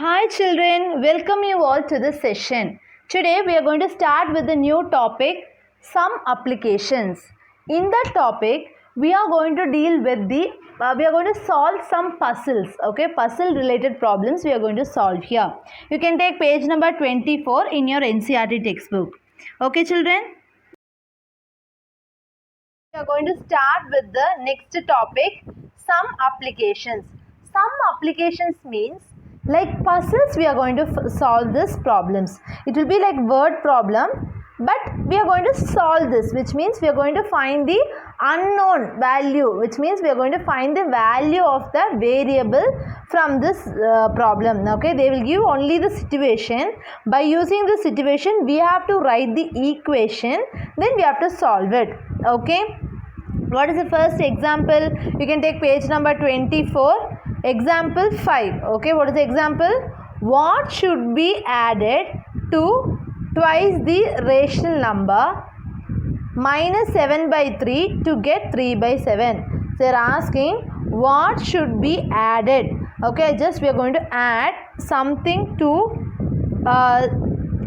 Hi children, welcome you all to this session. Today we are going to start with a new topic, sum applications. In that topic, we are going to deal with we are going to solve some puzzles, okay, puzzle related problems we are going to solve here. You can take page number 24 in your NCERT textbook. Okay children? We are going to start with the next topic, sum applications. Sum applications means like puzzles we are going to solve these problems. It will be like word problem, but we are going to solve this, which means we are going to find the unknown value, which means we are going to find the value of the variable from this problem. Okay, they will give only the situation. By using the situation, we have to write the equation, then we have to solve it. Okay, what is the first example? You can take page number 24. Example 5. Okay, what is the example? What should be added to twice the rational number minus 7 by 3 to get 3 by 7? They are asking what should be added. Okay, just we are going to add something to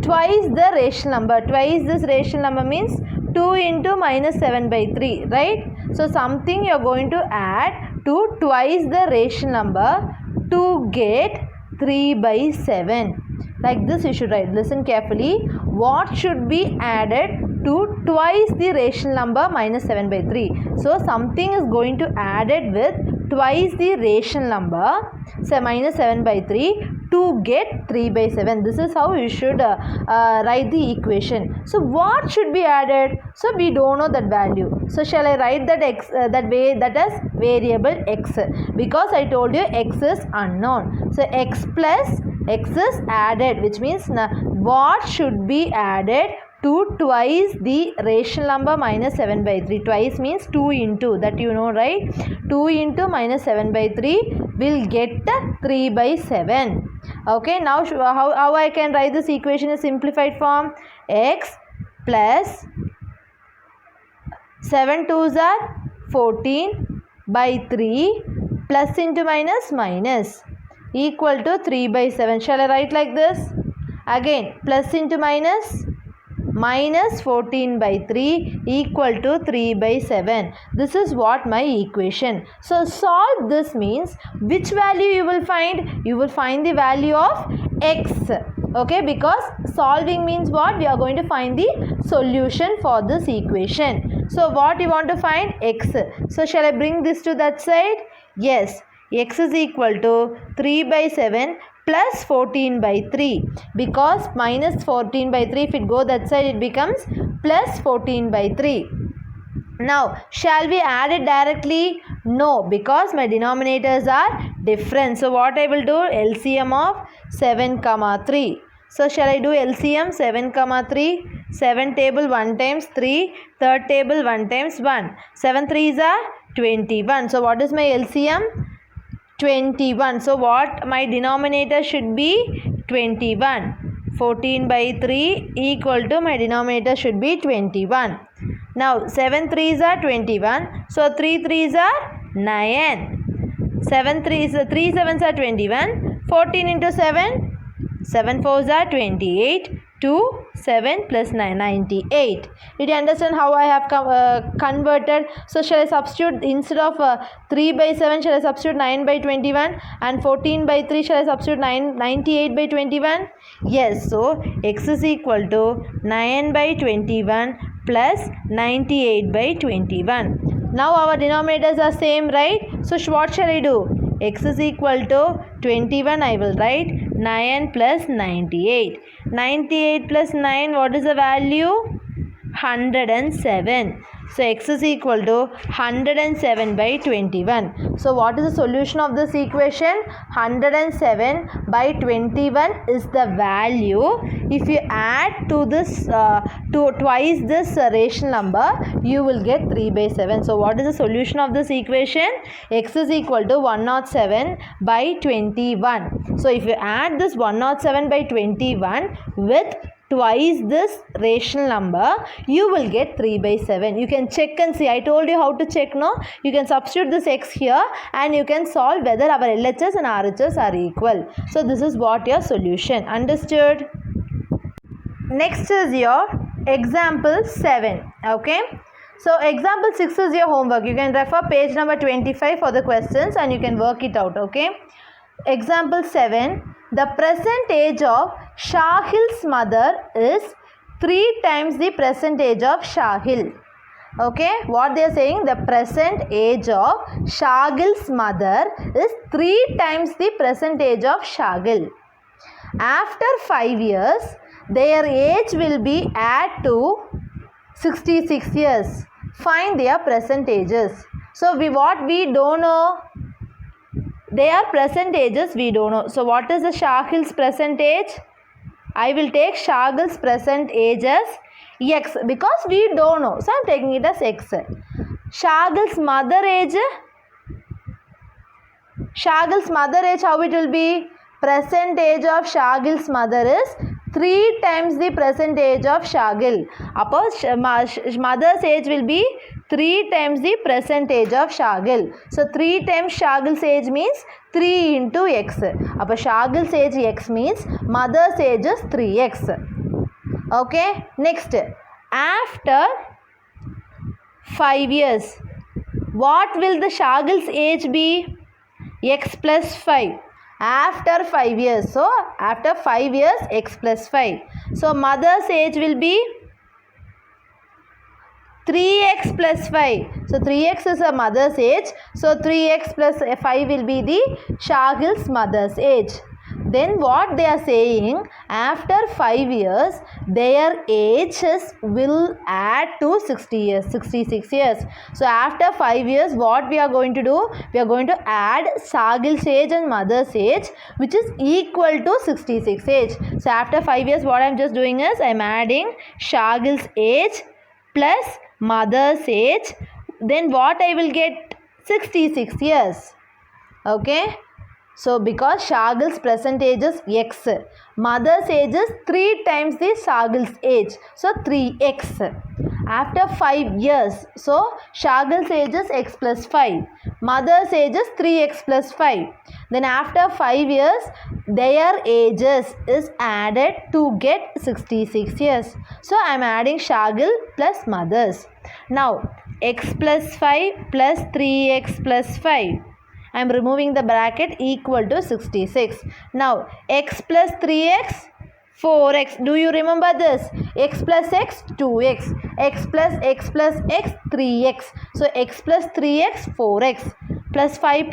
twice the rational number. Twice this rational number means 2 into minus 7 by 3, right? So something you are going to add to twice the rational number to get 3 by 7. Like this you should write. Listen carefully. What should be added to twice the rational number minus 7 by 3? So something is going to added with twice the rational number, say minus 7 by 3 to get 3 by 7. This is how you should write the equation. So what should be added? So we don't know that value. So shall I write that x that as variable x, because I told you x is unknown. So x plus x is added, which means what should be added to twice the rational number minus 7 by 3. Twice means 2 into, that you know, right? 2 into minus 7 by 3 will get 3 by 7. Okay, now how I can write this equation in simplified form? X plus 7 2s are 14 by 3 plus into minus equal to 3 by 7. Shall I write like this? Again, plus into minus 14 by 3 equal to 3 by 7. This is what my equation. So solve this means which value you will find? You will find the value of x. Okay, because solving means what? We are going to find the solution for this equation. So what you want to find? X. So shall I bring this to that side? Yes. X is equal to 3 by 7 plus 14 by 3, because minus 14 by 3, if it go that side, it becomes plus 14 by 3. Now, shall we add it directly? No, because my denominators are different. So, what I will do? LCM of 7, 3. So, shall I do LCM 7, 3? 7 table 1 times 3, third table 1 times 1. 7 3s are 21. So, what is my LCM? 21. So what my denominator should be? 21. 14 by 3 equal to my denominator should be 21. Now 7 3s are 21. So 3 3s are 9. 7 3s 3 7s are 21. 14 into 7. 7 4s are 28. 2 7 plus 9 98. Did you understand how I have converted? So shall I substitute instead of 3 by 7, shall I substitute 9 by 21, and 14 by 3 shall I substitute 98 by 21? Yes, so x is equal to 9 by 21 plus 98 by 21. Now our denominators are same, right? So what shall I do? X is equal to 21, I will write 9 plus 98. 98 plus 9, what is the value? 107. So x is equal to 107 by 21. So what is the solution of this equation? 107 by 21 is the value. If you add to this twice this rational number, you will get 3 by 7. So what is the solution of this equation? X is equal to 107 by 21. So if you add this 107 by 21 with twice this rational number, you will get 3 by 7. You can check and see. I told you how to check, no? You can substitute this x here and you can solve whether our LHS and RHS are equal. So this is what your solution. Understood? Next is your example 7. Okay. So example 6 is your homework. You can refer page number 25 for the questions and you can work it out. Okay. Example 7. The present age of Shahil's mother is 3 times the present age of Shahil. Okay, what they are saying, the present age of Shahil's mother is 3 times the present age of Shahil. After 5 years, their age will be add to 66 years. Find their present ages. So what we don't know, their present ages we don't know. So what is the Shahil's present age? I will take Shahil's present age as x because we don't know. So I am taking it as x. Shahil's mother age. Shahil's mother age, how it will be? Present age of Shahil's mother is 3 times the present age of Shahil. Mother's age will be 3 times the present age of Shahil. So 3 times Shahil's age means 3 into x. Shahil's age x means mother's age is 3x. Okay. Next, after 5 years, what will the Shahil's age be? X plus 5. After 5 years. So after 5 years, x plus 5. So mother's age will be 3x plus 5. So 3x is a mother's age. So 3x plus 5 will be the Shahil's mother's age. Then what they are saying, after 5 years, their ages will add to 60 years, 66 years. So after 5 years, what we are going to do? We are going to add Shahil's age and mother's age, which is equal to 66 age. So after 5 years, what I am just doing is I am adding Shahil's age plus mother's age. Then what I will get? 66 years. Okay. So because Shahil's present age is x, mother's age is 3 times the Shahil's age. So 3x. After 5 years, so Shahil's age is x plus 5. Mother's age is 3x plus 5. Then after 5 years, their ages is added to get 66 years. So I am adding Shahil plus mother's. Now x plus 5 plus 3x plus 5. I am removing the bracket equal to 66. Now x plus 3x 4x. Do you remember this? X plus x 2x. X plus x 3x. So x plus 3x 4x plus 5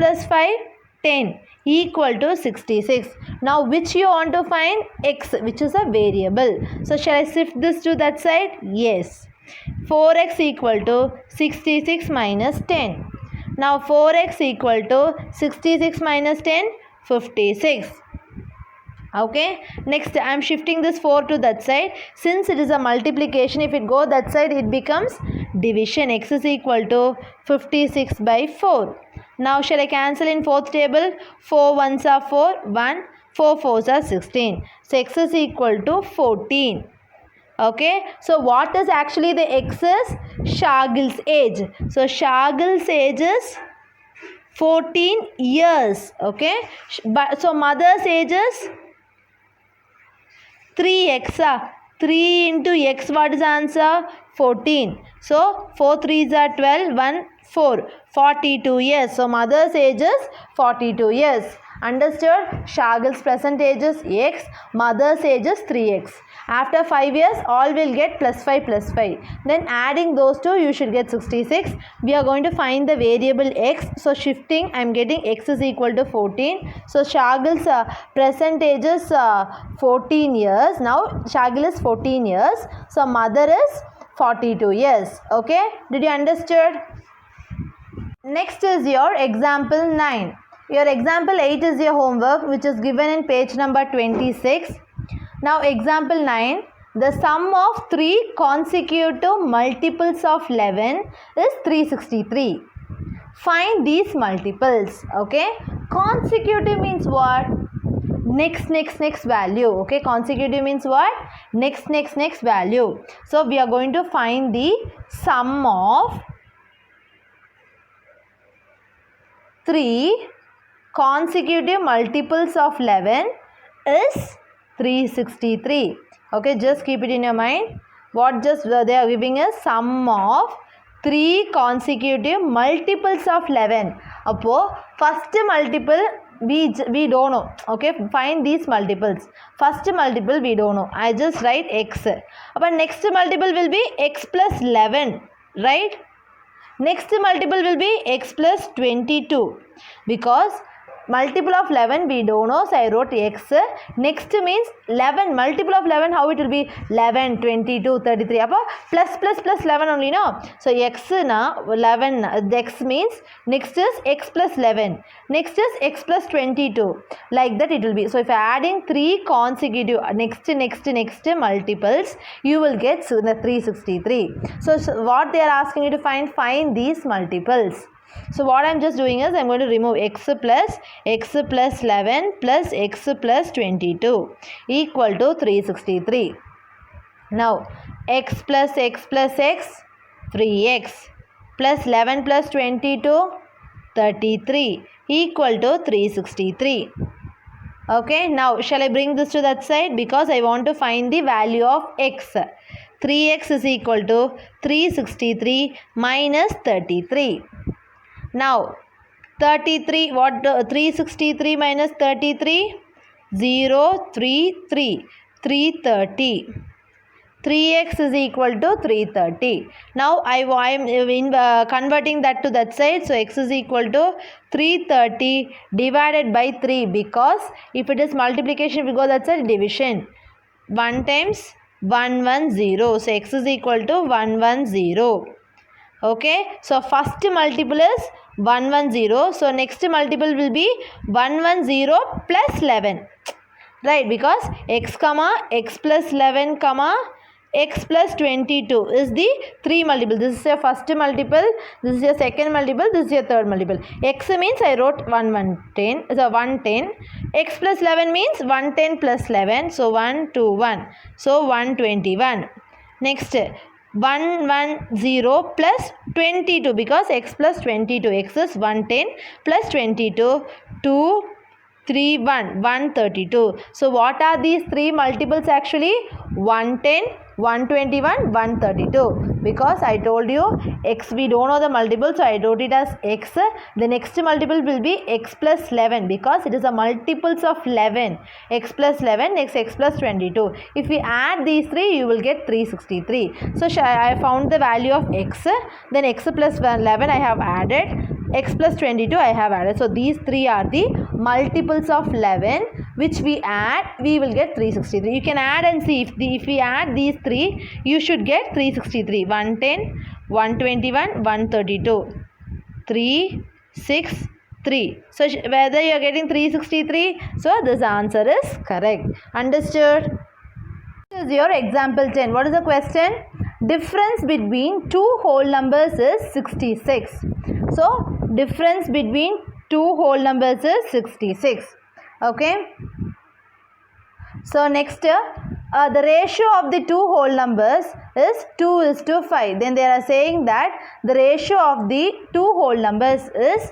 10 equal to 66. Now which you want to find? X, which is a variable. So shall I shift this to that side? Yes. 4x equal to 66 minus 10. Now 4x equal to 66 minus 10, 56. Okay. Next I am shifting this 4 to that side. Since it is a multiplication, if it go that side, it becomes division. X is equal to 56 by 4. Now shall I cancel in fourth table? 4 ones are 4, 1, 4 fours are 16. So x is equal to 14. Okay, so what is actually the x is? Shahil's age. So Shahil's age is 14 years. Okay, so mother's age is 3x. 3 into x, what is the answer? 14. So 4 3s are 12, 1 4. 42 years. So mother's age is 42 years. Understood? Shahil's present age is x, mother's age is 3x. After 5 years, all will get plus 5 plus 5. Then adding those two, you should get 66. We are going to find the variable x. So shifting, I am getting x is equal to 14. So Shahil's present age is 14 years. Now Shahil is 14 years. So mother is 42 years. Okay? Did you understood? Next is your example 9. Your example 8 is your homework, which is given in page number 26. Now example 9, the sum of 3 consecutive multiples of 11 is 363. Find these multiples. Okay, consecutive means what? next value. Okay, consecutive means what? Next value. So we are going to find the sum of 3 consecutive multiples of 11 is 363. Okay, just keep it in your mind. What just they are giving us sum of 3 consecutive multiples of 11. Appo first multiple we don't know. Okay, find these multiples. First multiple we don't know. I just write x. But next multiple will be x plus 11, right? Next multiple will be x plus 22 because multiple of 11 we don't know, so I wrote x. Next means 11, multiple of 11, how it will be? 11, 22, 33. Appa plus 11 only, no? So x na 11, x means next is x plus 11, next is x plus 22, like that it will be. So if adding 3 consecutive next multiples, you will get 363. So what they are asking you to find these multiples. So what I am just doing is I am going to remove x plus 11 plus x plus 22 equal to 363. Now x plus x 3x plus 11 plus 22 33 equal to 363. Okay, now shall I bring this to that side because I want to find the value of x. 3x is equal to 363 minus 33. Now 33, what 363 minus 33? 0, 3, 3, 330. 3x is equal to 330. Now I am converting that to that side. So x is equal to 330 divided by 3 because if it is multiplication we go that side, division. 1 times 110. So x is equal to 110. Okay, so first multiple is 110. So next multiple will be 110 plus 11. Right, because x comma x plus 11 comma x plus 22 is the 3 multiple. This is your first multiple, this is your second multiple, this is your third multiple. X means I wrote 110, so 110. X plus 11 means 110 plus 11, so 121, so 121. Next 110 plus 22 because x plus 22, x is 110 plus 22, 2, 3, 1, 132. So what are these 3 multiples actually? 110, 121, 132. Because I told you x we don't know the multiple, so I wrote it as x. The next multiple will be x plus 11 because it is a multiples of 11. X plus 11, next x plus 22. If we add these 3, you will get 363. So I found the value of x. Then x plus 11 I have added. X plus 22 I have added. So these 3 are the multiples of 11 which we add, we will get 363. You can add and see if we add these 3, you should get 363. 110, 121, 132. 3, 6, 3. So whether you are getting 363, so this answer is correct. Understood? This is your example 10. What is the question? Difference between two whole numbers is 66. So difference between two whole numbers is 66. Okay. So next the ratio of the two whole numbers is 2:5. Then they are saying that the ratio of the two whole numbers is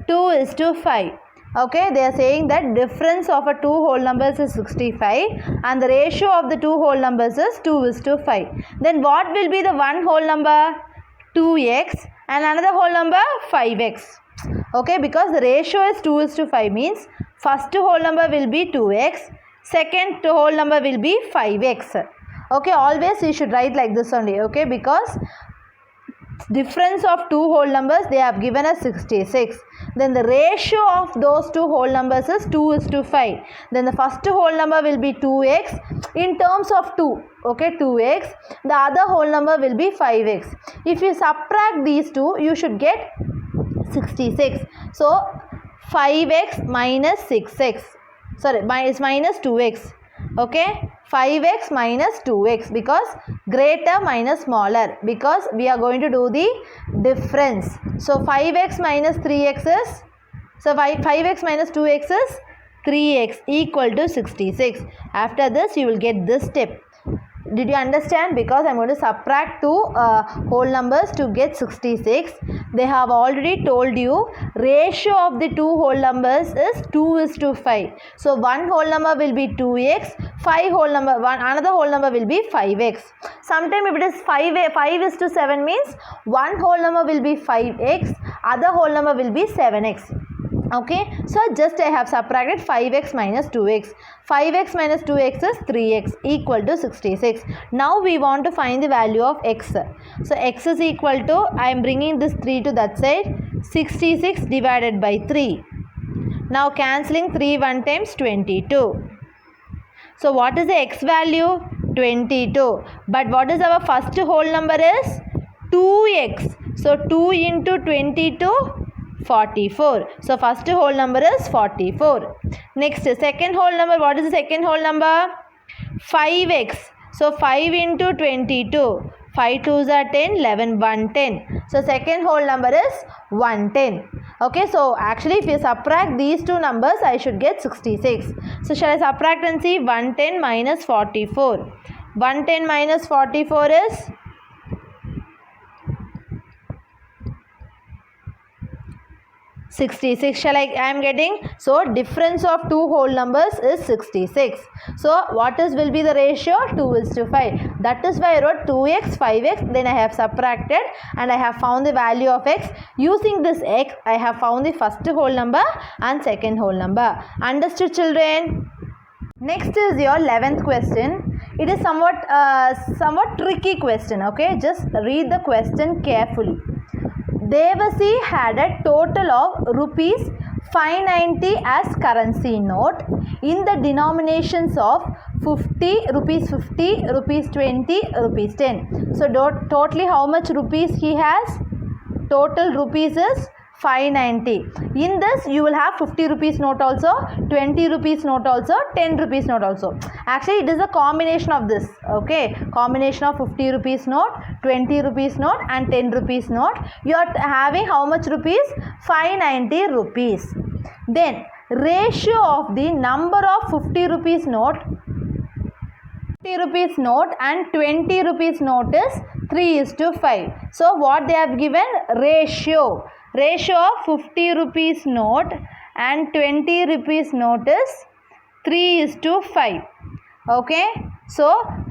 2:5. Okay, they are saying that difference of a two whole numbers is 65 and the ratio of the two whole numbers is 2:5. Then what will be the one whole number? 2x and another whole number 5x. Okay, because the ratio is 2:5 means first whole number will be 2x, second whole number will be 5x. Okay, always you should write like this only. Okay, because difference of two whole numbers they have given us 66. Then the ratio of those two whole numbers is 2:5. Then the first whole number will be 2x in terms of 2. Okay, 2x. The other whole number will be 5x. If you subtract these two, you should get 66. So 5x minus 6x. Sorry, is minus 2x. Okay, 5x minus 2x because greater minus smaller because we are going to do the difference. So 5x minus 3x is, so 5x minus 2x is 3x equal to 66. After this, you will get this step. Did you understand? Because I'm going to subtract two whole numbers to get 66. They have already told you ratio of the two whole numbers is 2:5. So one whole number will be 2x, another whole number will be 5x. Sometimes if it is 5:7 means one whole number will be 5x, other whole number will be 7x. Okay, so just I have subtracted 5x minus 2x. 5x minus 2x is 3x equal to 66. Now we want to find the value of x. So x is equal to, I am bringing this 3 to that side, 66 divided by 3. Now cancelling 3 one times 22. So what is the x value? 22. But what is our first whole number is? 2x. So 2 into 22, 44. So first whole number is 44. Next, second whole number. What is the second whole number? 5x. So 5 into 22. 5 2s are 10, 11, 110. So second whole number is 110. Okay, so actually if you subtract these two numbers, I should get 66. So shall I subtract and see? 110 minus 44. 110 minus 44 is 66. Shall I am getting? So difference of two whole numbers is 66. So what will be the ratio? 2:5. That is why I wrote 2x, 5x. Then I have subtracted and I have found the value of x. Using this x, I have found the first whole number and second whole number. Understood, children? Next is your 11th question. It is somewhat tricky question. Okay, just read the question carefully. Devasi had a total of rupees 590 as currency note in the denominations of 50, rupees 50, rupees 20, rupees 10. So totally how much rupees he has? Total rupees is 590. In this you will have 50 rupees note also, 20 rupees note also, 10 rupees note also. Actually it is a combination of this. Okay, combination of 50 rupees note, 20 rupees note and 10 rupees note. You are having how much rupees? 590 rupees. Then ratio of the number of 50 rupees note, 50 rupees note and 20 rupees note is 3:5. So what they have given? Ratio of 50 rupees note and 20 rupees note is 3:5. Okay, so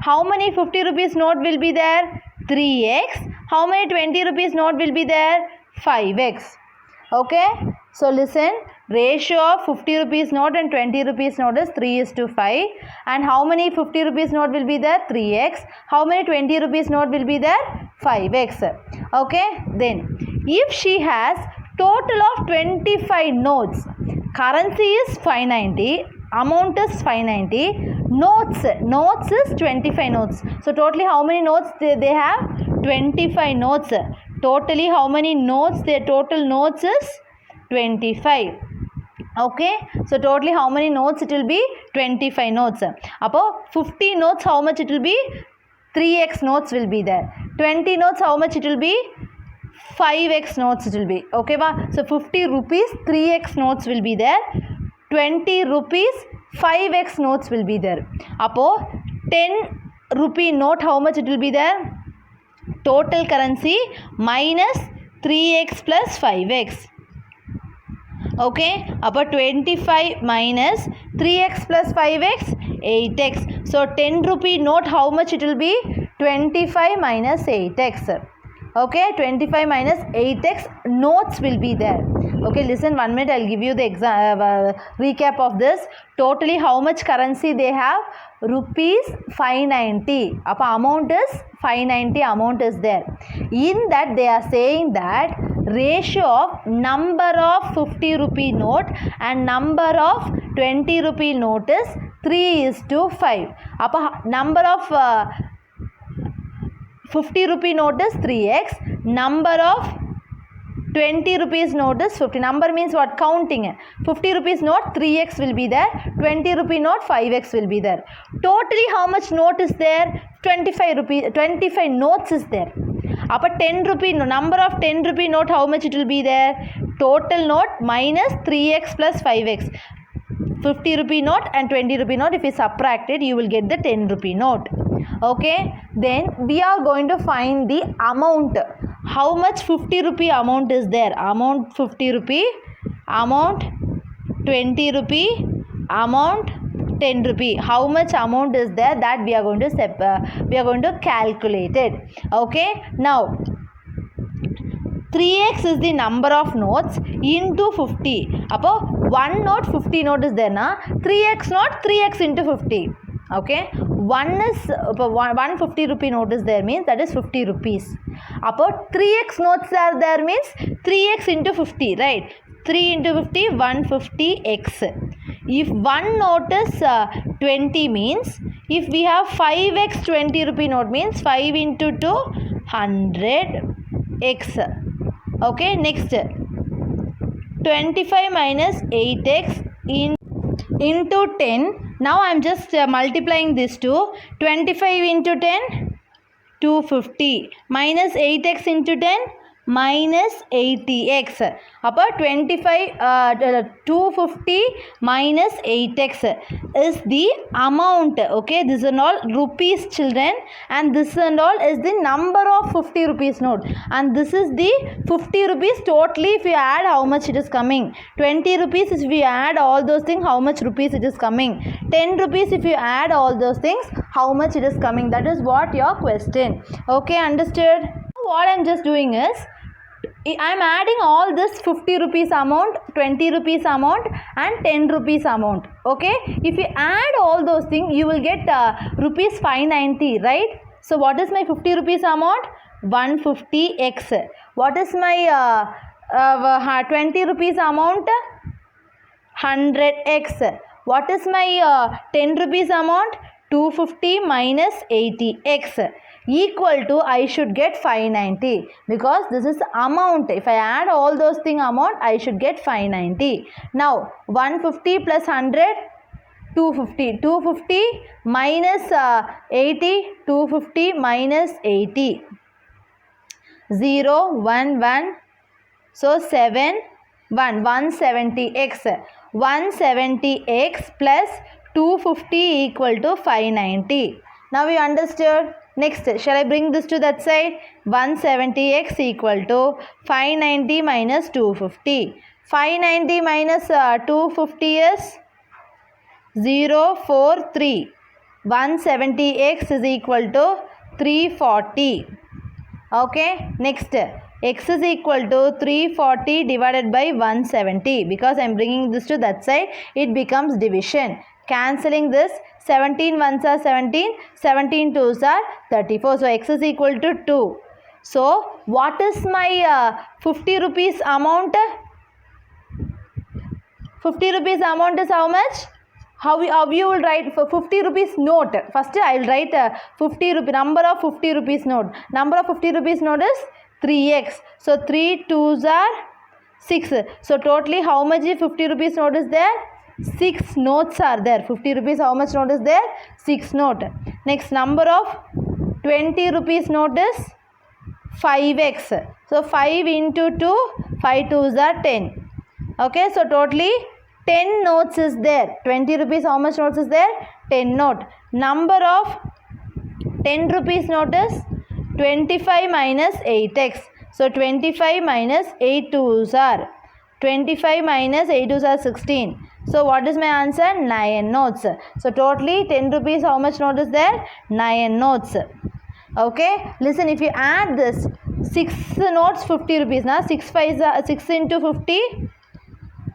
how many 50 rupees note will be there? 3x. How many 20 rupees note will be there? 5x. Okay, so listen, ratio of 50 rupees note and 20 rupees note is 3:5. And how many 50 rupees note will be there? 3x. How many 20 rupees note will be there? 5x. Okay, then if she has total of 25 notes, currency is 590, amount is 590, notes is 25 notes. So totally how many notes they have? 25 notes. Totally how many notes? Their total notes is 25. Okay, so totally how many notes? It will be 25 notes. Appo 50 notes, how much it will be? 3x notes will be there. 20 notes, how much it will be? 5x notes it will be. Okay, so 50 rupees 3x notes will be there. 20 rupees 5x notes will be there. Appo 10 rupee note, how much it will be there? Total currency minus 3x plus 5x. Okay, upper 25 minus 3x plus 5x, 8x. So 10 rupee note, how much it will be? 25 minus 8x. Okay, 25 minus 8x notes will be there. Okay, listen 1 minute, I'll give you the recap of this. Totally how much currency they have? Rupees 590. Amount is 590, amount is there. In that they are saying that ratio of number of 50 rupee note and number of 20 rupee note is 3:5. Number of 50 rupee note is 3x, number of 20 rupees note is 50. Number means what? Counting. 50 rupees note 3x will be there, 20 rupee note 5x will be there. Totally how much note is there? 25 notes is there. Upper 10 rupee number of 10 rupee note, how much it will be there? Total note minus 3x plus 5x. 50 rupee note and 20 rupee note. If you subtract it, you will get the 10 rupee note. Okay, then we are going to find the amount. How much 50 rupee amount is there? Amount 50 rupee, amount 20 rupee, amount 10 rupee. How much amount is there? That we are going to calculate it. Okay, now 3x is the number of notes into 50. Appo 1 note 50 note is there na, 3x note 3x into 50. Okay, 150 rupee note is there means that is 50 rupees. Appo 3x notes are there means 3x into 50, right? 3 into 50, 150x. If one note is 20 means, if we have 5x 20 rupee note means 5 into 2, 100x. Okay, next 25 minus 8x into 10. Now I am just multiplying this to 25 into 10, 250 minus 8x into 10, minus 80x. About 250 minus 8x is the amount. Okay, this is all rupees, children, and this and all is the number of 50 rupees note, and this is the 50 rupees totally. If you add, how much it is coming? 20 rupees if we add all those things, how much rupees it is coming? 10 rupees if you add all those things, how much it is coming? That is what your question. Okay, understood? What I am just doing is, I am adding all this 50 rupees amount, 20 rupees amount and 10 rupees amount. Okay, if you add all those things, you will get rupees 590, right? So what is my 50 rupees amount? 150x. What is my 20 rupees amount? 100x. What is my 10 rupees amount? 250 minus 80x. Equal to, I should get 590, because this is amount. If I add all those thing amount, I should get 590. Now 150 plus 100, 250. 250 minus 80, 250 minus 80. 0, 1, 1. So 7, 1, 170x. 170x plus 250 equal to 590. Now you understood? Next, shall I bring this to that side? 170x equal to 590 minus 250. 590 minus 250 is 043. 170x is equal to 340. Okay, next, x is equal to 340 divided by 170. Because I am bringing this to that side, it becomes division. Cancelling this, 17 ones are 17, 17 twos are 34. So x is equal to 2. So what is my 50 rupees amount? 50 rupees amount is how much? How you will write for 50 rupees note? First I will write 50 rupee, number of 50 rupees note. Number of 50 rupees note is 3x. So 3 twos are 6. So totally how much 50 rupees note is there? 6 notes are there. 50 rupees, how much note is there? 6 note. Next, number of 20 rupees note is 5x. So 5 into 2, 5 twos are 10. Okay, so totally 10 notes is there. 20 rupees, how much notes is there? 10 note. Number of 10 rupees note is 25 minus 8x. So 25 minus 8 twos are 25 minus 8 twos are 16. So what is my answer? 9 notes. So totally 10 rupees, how much note is there? 9 notes. Okay, listen, if you add this 6 notes 50 rupees now, 6 into 50,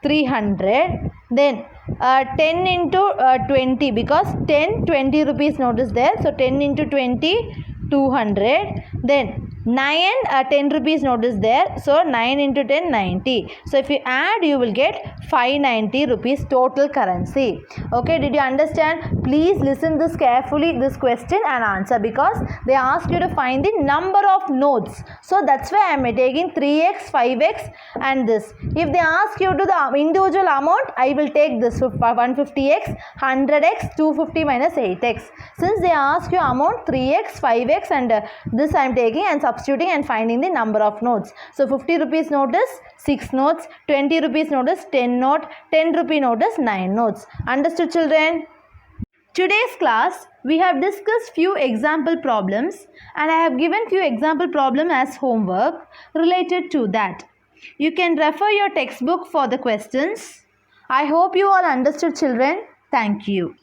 300. Then 10 into 20, because 10 20 rupees note is there. So 10 into 20, 200. Then 9 10 rupees note is there. So 9 into 10, 90. So if you add, you will get 590 rupees total currency. Okay, did you understand? Please listen this carefully, this question and answer, because they ask you to find the number of notes. So that's why I am taking 3x, 5x and this. If they ask you to the individual amount, I will take this 150x, 100x, 250 minus 8x. Since they ask you amount 3x, 5x and this I am taking and substitute substituting and finding the number of notes. So 50 rupees note is 6 notes, 20 rupees note is 10 note, 10 rupee note is 9 notes. Understood, children? Today's class, we have discussed few example problems and I have given few example problem as homework related to that. You can refer your textbook for the questions. I hope you all understood, children. Thank you.